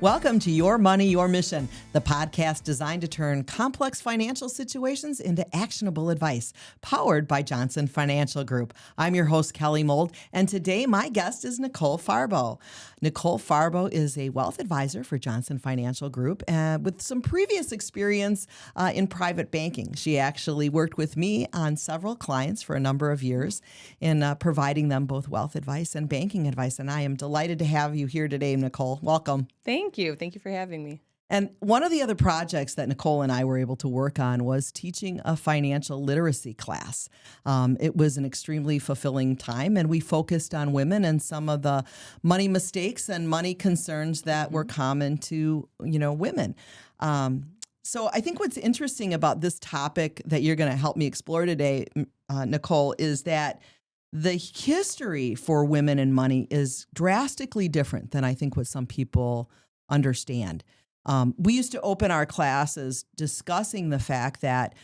Welcome to Your Money, Your Mission, the podcast designed to turn complex financial situations into actionable advice, powered by Johnson Financial Group. I'm your host, Kelly Mold, and today my guest is Nicole Farbo. Nicole Farbo is a wealth advisor for Johnson Financial Group with some previous experience in private banking. She actually worked with me on several clients for a number of years in providing them both wealth advice and banking advice, and I am delighted to have you here today, Nicole. Welcome. Thank you. Thank you for having me. And one of the other projects that Nicole and I were able to work on was teaching a financial literacy class. It was an extremely fulfilling time, and we focused on women and some of the money mistakes and money concerns that were common to, women. So I think what's interesting about this topic that you're going to help me explore today, Nicole, is that the history for women and money is drastically different than I think what some people understand. We used to open our classes discussing the fact that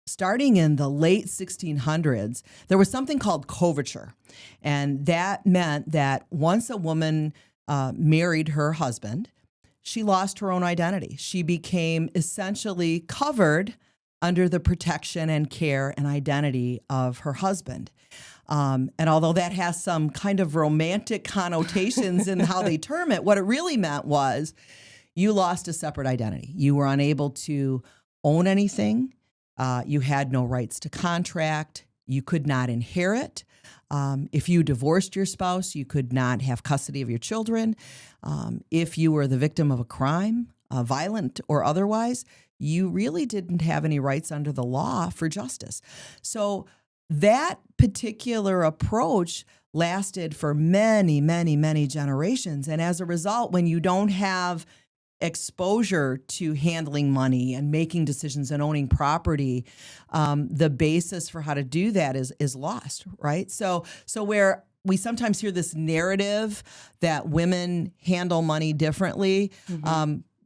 starting in the late 1600s, there was something called coverture. And that meant that once a woman married her husband, she lost her own identity. She became essentially covered under the protection and care and identity of her husband. And although that has some kind of romantic connotations in how they term it, what it really meant was you lost a separate identity. You were unable to own anything. You had no rights to contract. You could not inherit. If you divorced your spouse, you could not have custody of your children. If you were the victim of a crime, violent or otherwise, you really didn't have any rights under the law for justice. So that particular approach lasted for many, many, many generations. And as a result, when you don't have exposure to handling money and making decisions and owning property, the basis for how to do that is lost, right? So where we sometimes hear this narrative that women handle money differently,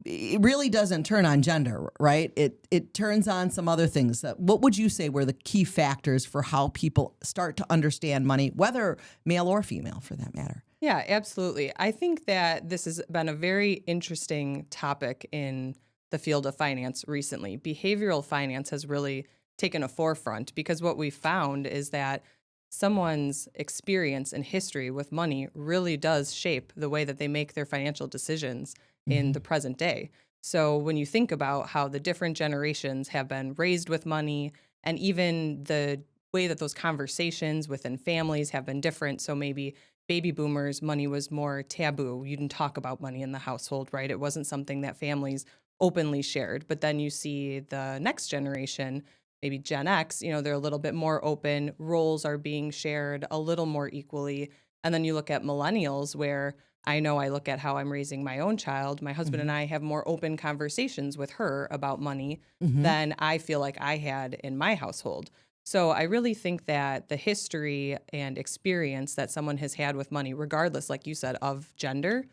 it really doesn't turn on gender, right? It turns on some other things. What would you say were the key factors for how people start to understand money, whether male or female for that matter? Yeah, absolutely. I think that this has been a very interesting topic in the field of finance recently. Behavioral finance has really taken a forefront because what we found is that someone's experience and history with money really does shape the way that they make their financial decisions in the present day. So when you think about how the different generations have been raised with money and even the way that those conversations within families have been different. So maybe baby boomers, money was more taboo. You didn't talk about money in the household, right? It wasn't something that families openly shared. But then you see the next generation, maybe Gen X, they're a little bit more open. Roles are being shared a little more equally. And then you look at millennials where I know I look at how I'm raising my own child. My husband and I have more open conversations with her about money than I feel like I had in my household. So I really think that the history and experience that someone has had with money, regardless, like you said, of gender,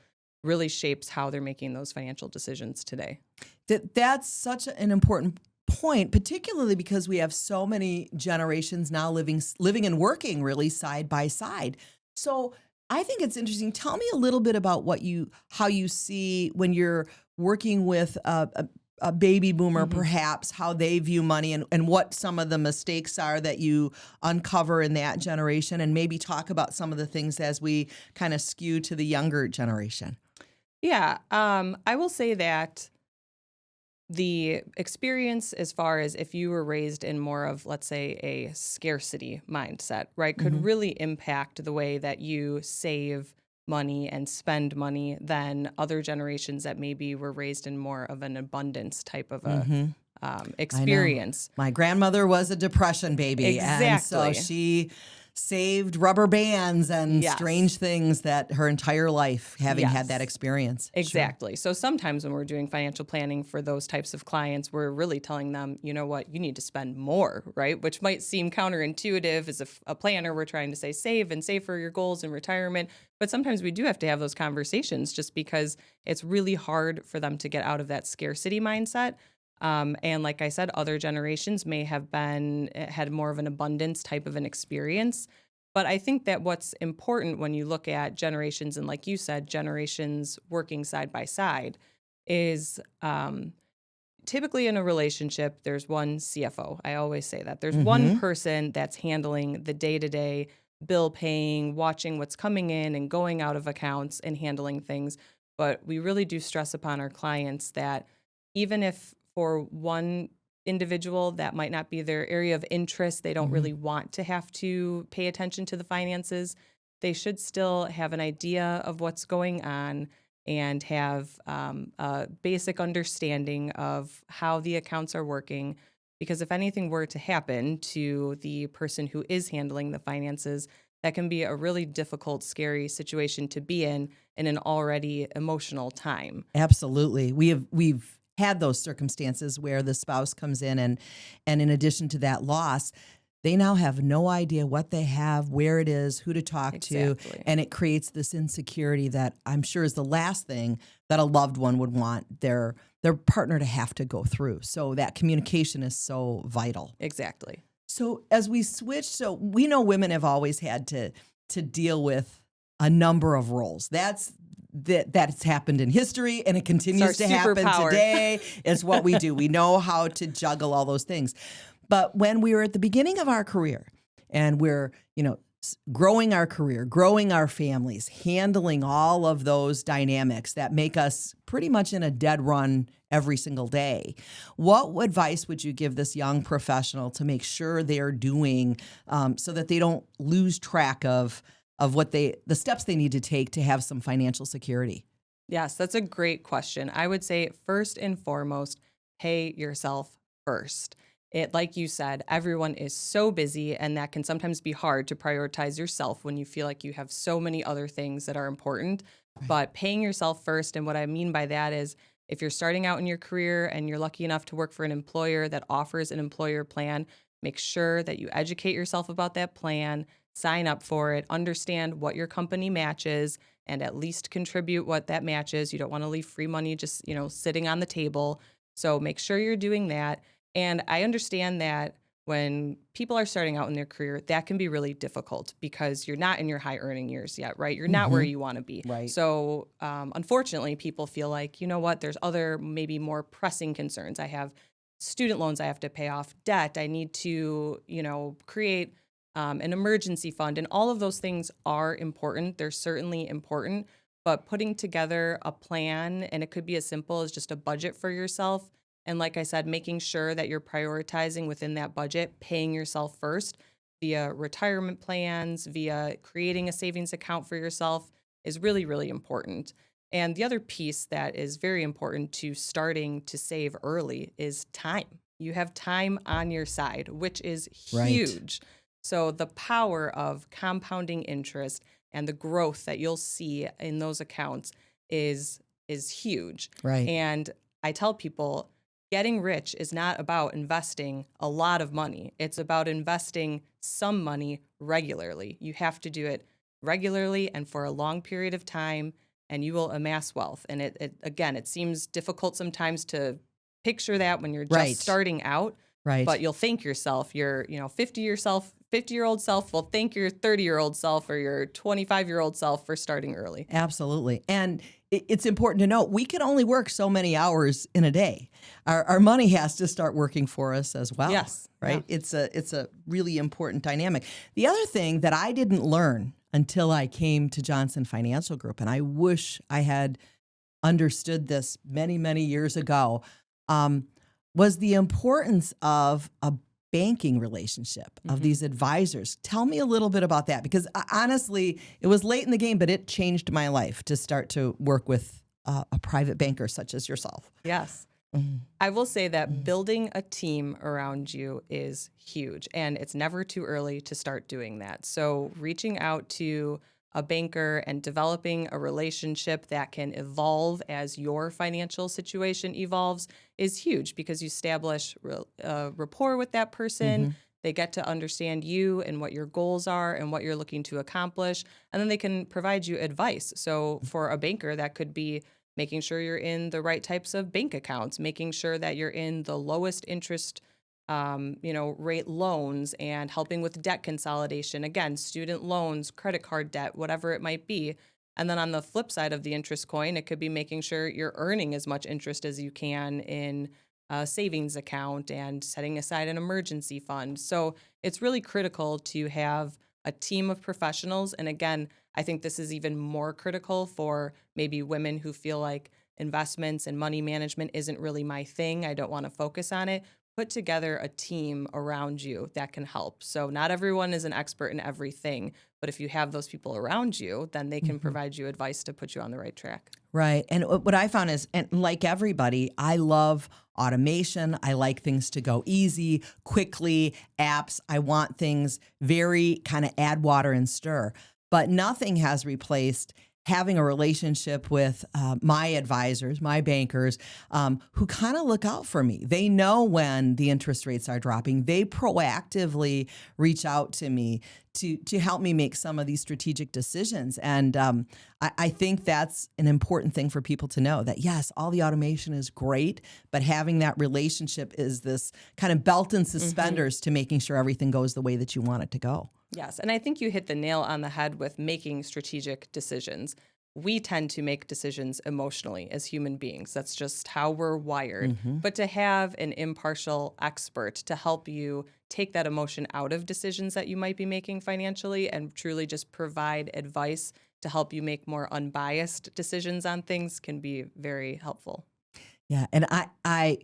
really shapes how they're making those financial decisions today. That's such an important point, particularly because we have so many generations now living and working really side by side. So I think it's interesting. Tell me a little bit about how you see when you're working with a baby boomer, perhaps how they view money and what some of the mistakes are that you uncover in that generation, and maybe talk about some of the things as we kind of skew to the younger generation. Yeah, I will say that the experience as far as if you were raised in more of, let's say, a scarcity mindset, right, could really impact the way that you save money and spend money than other generations that maybe were raised in more of an abundance type of a experience. My grandmother was a Depression baby. Exactly. And so she saved rubber bands and strange things that her entire life having had that experience. Exactly. Sure. So sometimes when we're doing financial planning for those types of clients, we're really telling them, you know what, you need to spend more, right? Which might seem counterintuitive as a planner. We're trying to say save for your goals in retirement. But sometimes we do have to have those conversations just because it's really hard for them to get out of that scarcity mindset. And like I said, other generations may have had more of an abundance type of an experience. But I think that what's important when you look at generations, and like you said, generations working side by side, is typically in a relationship, there's one CFO. I always say that. There's one Mm-hmm. person that's handling the day-to-day bill paying, watching what's coming in and going out of accounts and handling things. But we really do stress upon our clients that even if for one individual that might not be their area of interest, they don't Mm-hmm. really want to have to pay attention to the finances, they should still have an idea of what's going on and have a basic understanding of how the accounts are working. Because if anything were to happen to the person who is handling the finances, that can be a really difficult, scary situation to be in an already emotional time. Absolutely. We've had those circumstances where the spouse comes in and in addition to that loss, they now have no idea what they have, where it is, who to talk to, Exactly. and it creates this insecurity that I'm sure is the last thing that a loved one would want their partner to have to go through. So that communication is so vital. Exactly. So as we switch, so we know women have always had to deal with a number of roles. That's happened in history and it continues to happen superpower. today. It's what we do. We know how to juggle all those things. But when we were at the beginning of our career and we're, growing our career, growing our families, handling all of those dynamics that make us pretty much in a dead run every single day, what advice would you give this young professional to make sure they're doing so that they don't lose track of the steps they need to take to have some financial security? Yes, that's a great question. I would say first and foremost, pay yourself first. Like you said, everyone is so busy, and that can sometimes be hard to prioritize yourself when you feel like you have so many other things that are important. Right. But paying yourself first, and what I mean by that is if you're starting out in your career and you're lucky enough to work for an employer that offers an employer plan, make sure that you educate yourself about that plan, sign up for it, understand what your company matches, and at least contribute what that matches. You don't want to leave free money just, sitting on the table. So make sure you're doing that. And I understand that when people are starting out in their career, that can be really difficult because you're not in your high earning years yet, right? You're not where you want to be. Right. So unfortunately, people feel like, you know what, there's other maybe more pressing concerns. I have student loans I have to pay off, debt. I need to, create an emergency fund. And all of those things are important. They're certainly important. But putting together a plan, and it could be as simple as just a budget for yourself. And like I said, making sure that you're prioritizing within that budget, paying yourself first via retirement plans, via creating a savings account for yourself is really, really important. And the other piece that is very important to starting to save early is time. You have time on your side, which is Right. huge. So the power of compounding interest and the growth that you'll see in those accounts is huge. Right. And I tell people, getting rich is not about investing a lot of money. It's about investing some money regularly. You have to do it regularly and for a long period of time, and you will amass wealth. And it seems difficult sometimes to picture that when you're just Right. starting out. Right. But you'll thank yourself, your 50-year-old self will thank your 30-year-old self or your 25-year-old self for starting early. Absolutely. And it's important to note we can only work so many hours in a day. Our money has to start working for us as well. Yes. Right. Yeah. It's a really important dynamic. The other thing that I didn't learn until I came to Johnson Financial Group, and I wish I had understood this many, many years ago, was the importance of a banking relationship, of these advisors. Tell me a little bit about that, because honestly, it was late in the game, but it changed my life to start to work with a private banker such as yourself. Yes. Mhm. I will say that building a team around you is huge, and it's never too early to start doing that. So reaching out to a banker and developing a relationship that can evolve as your financial situation evolves is huge because you establish rapport with that person. They get to understand you and what your goals are and what you're looking to accomplish, and then they can provide you advice. So for a banker, that could be making sure you're in the right types of bank accounts, making sure that you're in the lowest interest rate loans and helping with debt consolidation. Again, student loans, credit card debt, whatever it might be. And then on the flip side of the interest coin, it could be making sure you're earning as much interest as you can in a savings account and setting aside an emergency fund. So it's really critical to have a team of professionals. And again, I think this is even more critical for maybe women who feel like investments and money management isn't really my thing. I don't want to focus on it. Put together a team around you that can help. So not everyone is an expert in everything, but if you have those people around you, then they can provide you advice to put you on the right track. Right. And what I found is, and like everybody, I love automation. I like things to go easy, quickly, apps. I want things very kind of add water and stir. But nothing has replaced having a relationship with my advisors, my bankers, who kind of look out for me. They know when the interest rates are dropping. They proactively reach out to me to help me make some of these strategic decisions. And I think that's an important thing for people to know, that yes, all the automation is great, but having that relationship is this kind of belt and suspenders to making sure everything goes the way that you want it to go. Yes, and I think you hit the nail on the head with making strategic decisions. We tend to make decisions emotionally as human beings. That's just how we're wired. But to have an impartial expert to help you take that emotion out of decisions that you might be making financially and truly just provide advice to help you make more unbiased decisions on things can be very helpful. Yeah, and I'm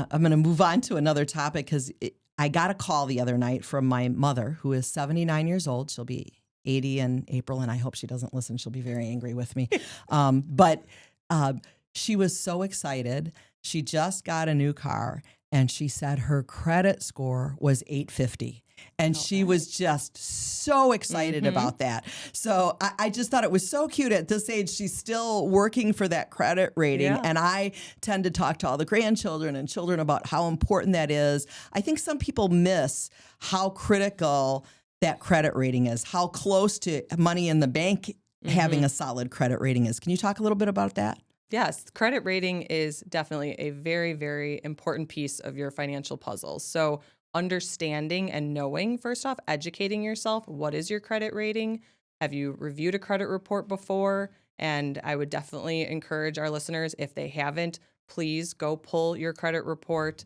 going to move on to another topic because I got a call the other night from my mother, who is 79 years old. She'll be 80 in April, and I hope she doesn't listen. She'll be very angry with me. But she was so excited. She just got a new car, and she said her credit score was 850. And she was just so excited about that. So I just thought it was so cute at this age. She's still working for that credit rating. Yeah. And I tend to talk to all the grandchildren and children about how important that is. I think some people miss how critical that credit rating is, how close to money in the bank having a solid credit rating is. Can you talk a little bit about that? Yes, credit rating is definitely a very, very important piece of your financial puzzle. So understanding and knowing, first off, educating yourself. What is your credit rating? Have you reviewed a credit report before? And I would definitely encourage our listeners, if they haven't, please go pull your credit report,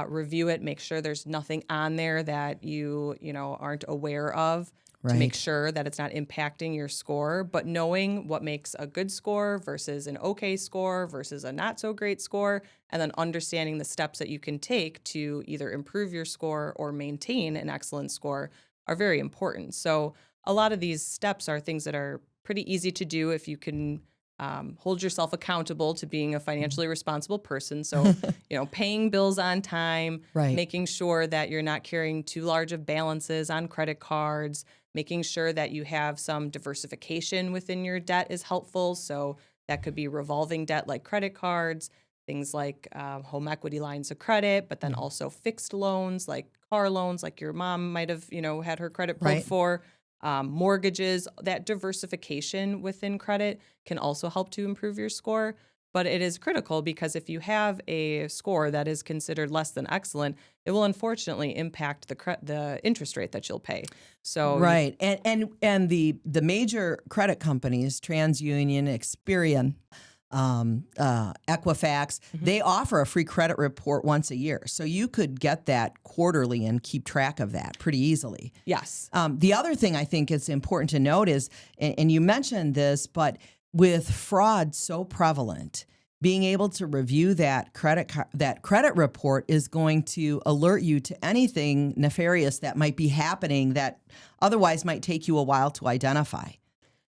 review it, make sure there's nothing on there that you aren't aware of. To make sure that it's not impacting your score, but knowing what makes a good score versus an okay score versus a not so great score, and then understanding the steps that you can take to either improve your score or maintain an excellent score are very important. So a lot of these steps are things that are pretty easy to do if you can hold yourself accountable to being a financially responsible person. So, paying bills on time, making sure that you're not carrying too large of balances on credit cards, making sure that you have some diversification within your debt is helpful. So that could be revolving debt like credit cards, things like home equity lines of credit, but then also fixed loans like car loans, like your mom might have, had her credit pulled for. Mortgages, that diversification within credit can also help to improve your score. But it is critical because if you have a score that is considered less than excellent, it will unfortunately impact the interest rate that you'll pay. So and the major credit companies, TransUnion, Experian, Equifax, they offer a free credit report once a year. So you could get that quarterly and keep track of that pretty easily. Yes. The other thing I think it's important to note is, and you mentioned this, but with fraud so prevalent, being able to review that credit report is going to alert you to anything nefarious that might be happening that otherwise might take you a while to identify.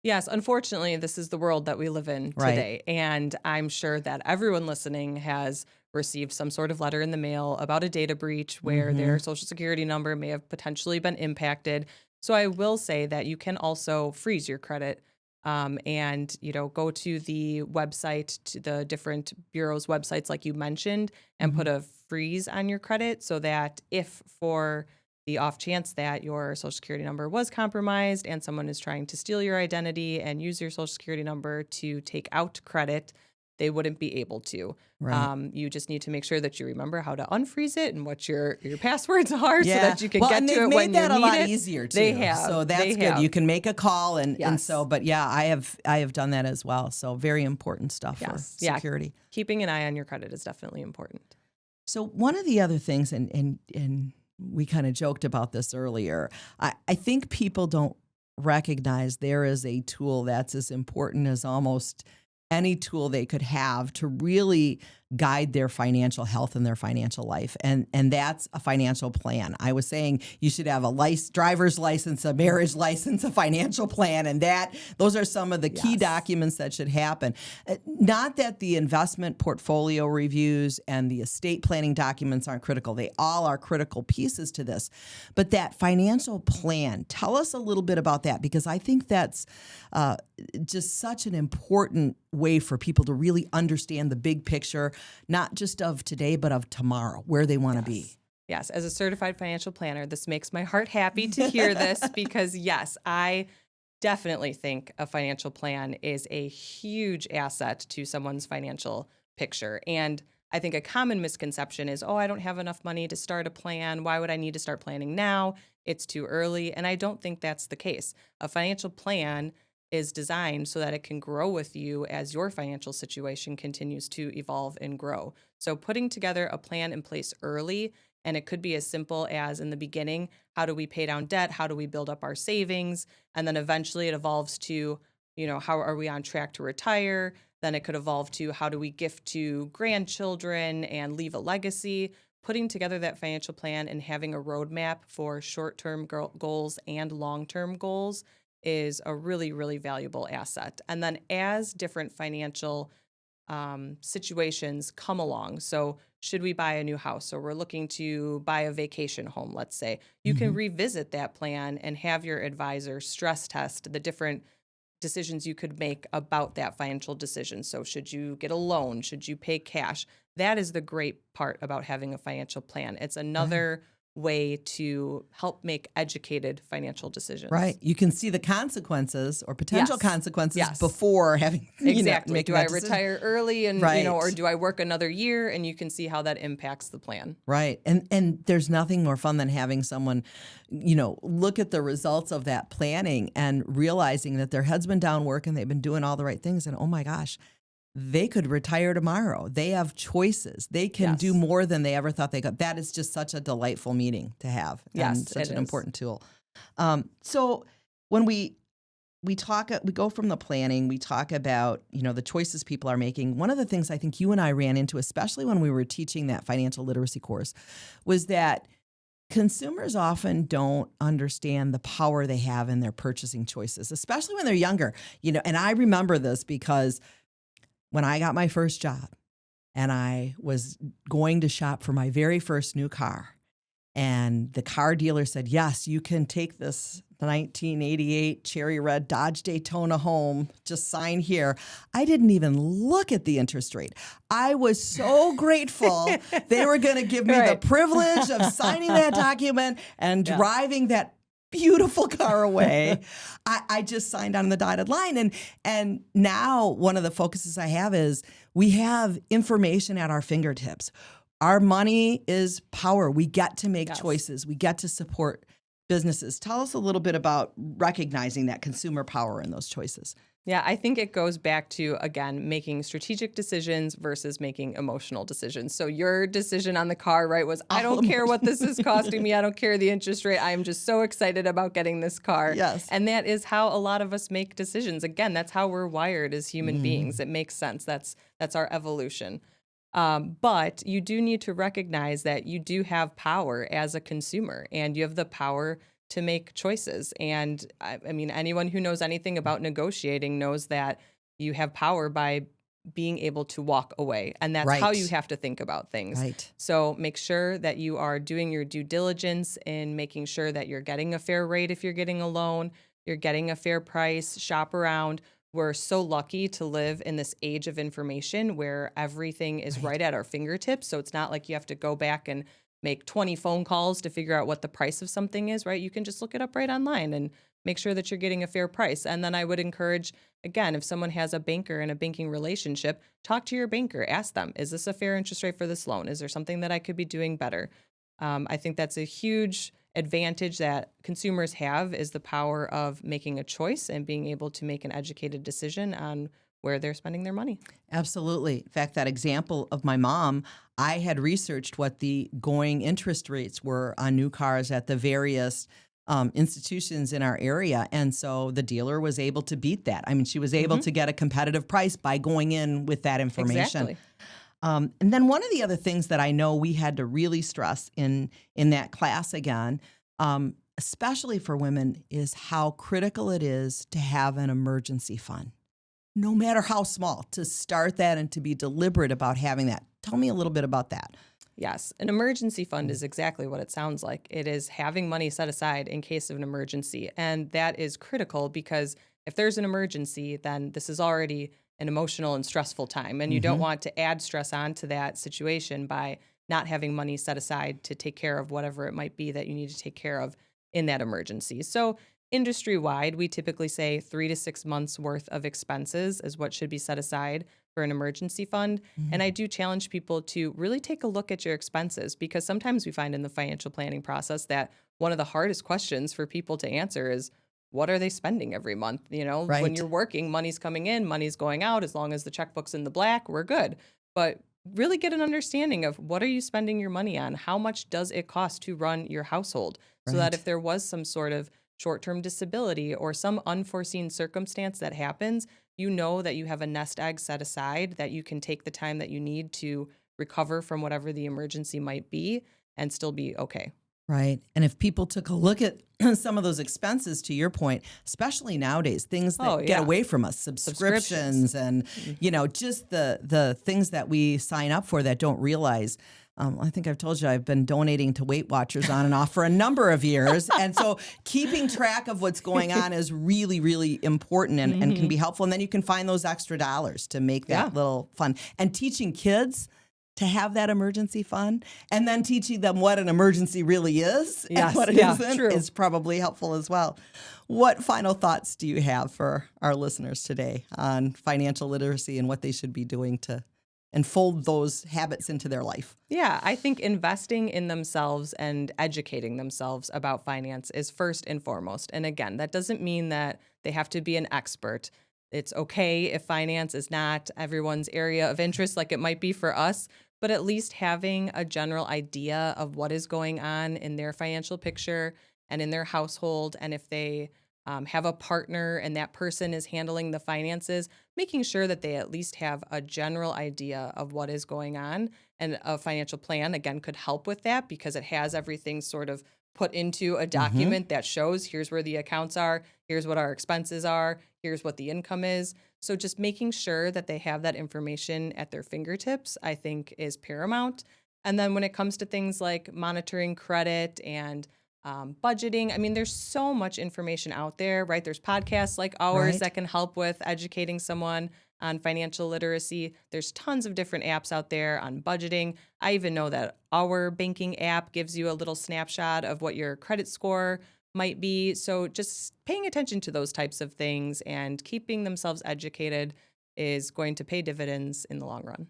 Yes, unfortunately, this is the world that we live in today. And I'm sure that everyone listening has received some sort of letter in the mail about a data breach where their Social Security number may have potentially been impacted. So I will say that you can also freeze your credit and go to the website, to the different bureaus' websites like you mentioned, and put a freeze on your credit so that if for the off chance that your Social Security number was compromised and someone is trying to steal your identity and use your Social Security number to take out credit, they wouldn't be able to. Right. You just need to make sure that you remember how to unfreeze it and what your passwords are so Yeah. that you can Well, get and to they've it made when you that a need lot it. easier too. They have. So that's They good. have. You can make a call and Yes. so, but yeah, I have done that as well. So very important stuff for Yes. Yeah. security. Keeping an eye on your credit is definitely important. So one of the other things, and we kind of joked about this earlier, I think people don't recognize there is a tool that's as important as almost any tool they could have to really guide their financial health and their financial life. And that's a financial plan. I was saying you should have a driver's license, a marriage license, a financial plan, and those are some of the key Yes. documents that should happen. Not that the investment portfolio reviews and the estate planning documents aren't critical. They all are critical pieces to this. But that financial plan, tell us a little bit about that, because I think that's just such an important way for people to really understand the big picture, not just of today, but of tomorrow, where they want to be. Yes. As a certified financial planner, this makes my heart happy to hear this because, yes, I definitely think a financial plan is a huge asset to someone's financial picture. And I think a common misconception is, oh, I don't have enough money to start a plan. Why would I need to start planning now? It's too early. And I don't think that's the case. A financial plan is designed so that it can grow with you as your financial situation continues to evolve and grow. So putting together a plan in place early, and it could be as simple as in the beginning, how do we pay down debt? How do we build up our savings? And then eventually it evolves to, how are we on track to retire? Then it could evolve to how do we gift to grandchildren and leave a legacy? Putting together that financial plan and having a roadmap for short-term goals and long-term goals is a really, really valuable asset. And then as different financial situations come along, so should we buy a new house or we're looking to buy a vacation home, let's say, you can revisit that plan and have your advisor stress test the different decisions you could make about that financial decision. So should you get a loan? Should you pay cash? That is the great part about having a financial plan. It's another way to help make educated financial decisions. Right. You can see the consequences or potential Yes. consequences Yes. before having, Exactly. making Do I that decision. retire early and, Right. or do I work another year? And you can see how that impacts the plan. Right. And there's nothing more fun than having someone, look at the results of that planning and realizing that their head's been down working, they've been doing all the right things, and oh my gosh, they could retire tomorrow. They have choices. They can do more than they ever thought they could. That is just such a delightful meeting to have. Yes, and such it an is. important tool. So when we go from the planning, we talk about, the choices people are making. One of the things I think you and I ran into, especially when we were teaching that financial literacy course, was that consumers often don't understand the power they have in their purchasing choices, especially when they're younger. And I remember this because when I got my first job and I was going to shop for my very first new car, and the car dealer said, yes, you can take this 1988 cherry red Dodge Daytona home, just sign here. I didn't even look at the interest rate. I was so grateful they were going to give me the privilege of signing that document and driving that beautiful car away. I just signed on the dotted line. And now one of the focuses I have is we have information at our fingertips. Our money is power. We get to make choices. We get to support businesses. Tell us a little bit about recognizing that consumer power in those choices. Yeah, I think it goes back to, again, making strategic decisions versus making emotional decisions. So your decision on the car, right, was I don't care what this is costing me. I don't care the interest rate. I am just so excited about getting this car. Yes. And that is how a lot of us make decisions. Again, that's how we're wired as human beings. It makes sense. That's our evolution. But you do need to recognize that you do have power as a consumer and you have the power to make choices. And I mean, anyone who knows anything about negotiating knows that you have power by being able to walk away. And that's how you have to think about things. Right. So make sure that you are doing your due diligence in making sure that you're getting a fair rate if you're getting a loan, you're getting a fair price, shop around. We're so lucky to live in this age of information where everything is right at our fingertips. So it's not like you have to go back and make 20 phone calls to figure out what the price of something is, right? You can just look it up right online and make sure that you're getting a fair price. And then I would encourage, again, if someone has a banker and a banking relationship, talk to your banker. Ask them, is this a fair interest rate for this loan? Is there something that I could be doing better? I think that's a huge advantage that consumers have, is the power of making a choice and being able to make an educated decision on where they're spending their money. Absolutely. In fact, that example of my mom, I had researched what the going interest rates were on new cars at the various institutions in our area. And so the dealer was able to beat that. I mean, she was able to get a competitive price by going in with that information. Exactly. And then one of the other things that I know we had to really stress in that class again, especially for women, is how critical it is to have an emergency fund, no matter how small, to start that and to be deliberate about having that. Tell me a little bit about that. Yes, an emergency fund is exactly what it sounds like. It is having money set aside in case of an emergency. And that is critical because if there's an emergency, then this is already an emotional and stressful time. And you don't want to add stress onto that situation by not having money set aside to take care of whatever it might be that you need to take care of in that emergency. So industry-wide, we typically say 3 to 6 months worth of expenses is what should be set aside for an emergency fund. And I do challenge people to really take a look at your expenses, because sometimes we find in the financial planning process that one of the hardest questions for people to answer is, what are they spending every month? You know, when you're working, money's coming in, money's going out. As long as the checkbook's in the black, we're good. But really get an understanding of, what are you spending your money on? How much does it cost to run your household? So that if there was some sort of short-term disability or some unforeseen circumstance that happens, you know that you have a nest egg set aside, that you can take the time that you need to recover from whatever the emergency might be and still be okay. Right. And if people took a look at some of those expenses, to your point, especially nowadays, things that get away from us, subscriptions and, just the things that we sign up for that don't realize. I think I've told you I've been donating to Weight Watchers on and off for a number of years. And so keeping track of what's going on is really, really important and can be helpful. And then you can find those extra dollars to make that little fun. And teaching kids to have that emergency fund, and then teaching them what an emergency really is and what it isn't is probably helpful as well. What final thoughts do you have for our listeners today on financial literacy and what they should be doing to enfold those habits into their life? Yeah, I think investing in themselves and educating themselves about finance is first and foremost. And again, that doesn't mean that they have to be an expert. It's okay if finance is not everyone's area of interest like it might be for us, but at least having a general idea of what is going on in their financial picture and in their household. And if they have a partner and that person is handling the finances, making sure that they at least have a general idea of what is going on. And a financial plan, again, could help with that because it has everything sort of put into a document that shows, here's where the accounts are, here's what our expenses are, here's what the income is. So just making sure that they have that information at their fingertips, I think, is paramount. And then when it comes to things like monitoring credit and budgeting, I mean, there's so much information out there, right? There's podcasts like ours that can help with educating someone on financial literacy. There's tons of different apps out there on budgeting. I even know that our banking app gives you a little snapshot of what your credit score might be. So just paying attention to those types of things and keeping themselves educated is going to pay dividends in the long run.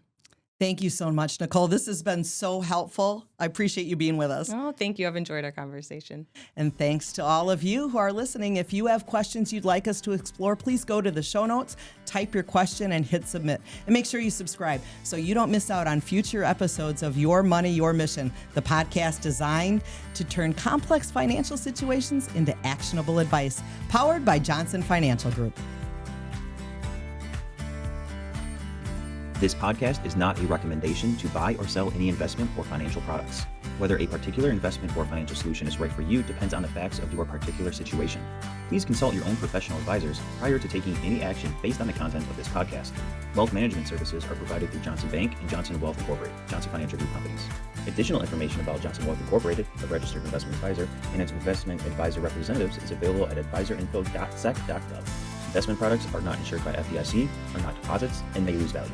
Thank you so much, Nicole. This has been so helpful. I appreciate you being with us. Oh, thank you. I've enjoyed our conversation. And thanks to all of you who are listening. If you have questions you'd like us to explore, please go to the show notes, type your question, and hit submit. And make sure you subscribe so you don't miss out on future episodes of Your Money, Your Mission, the podcast designed to turn complex financial situations into actionable advice, powered by Johnson Financial Group. This podcast is not a recommendation to buy or sell any investment or financial products. Whether a particular investment or financial solution is right for you depends on the facts of your particular situation. Please consult your own professional advisors prior to taking any action based on the content of this podcast. Wealth management services are provided through Johnson Bank and Johnson Wealth Incorporated, Johnson Financial Group companies. Additional information about Johnson Wealth Incorporated, a registered investment advisor, and its investment advisor representatives is available at advisorinfo.sec.gov. Investment products are not insured by FDIC, are not deposits, and may lose value.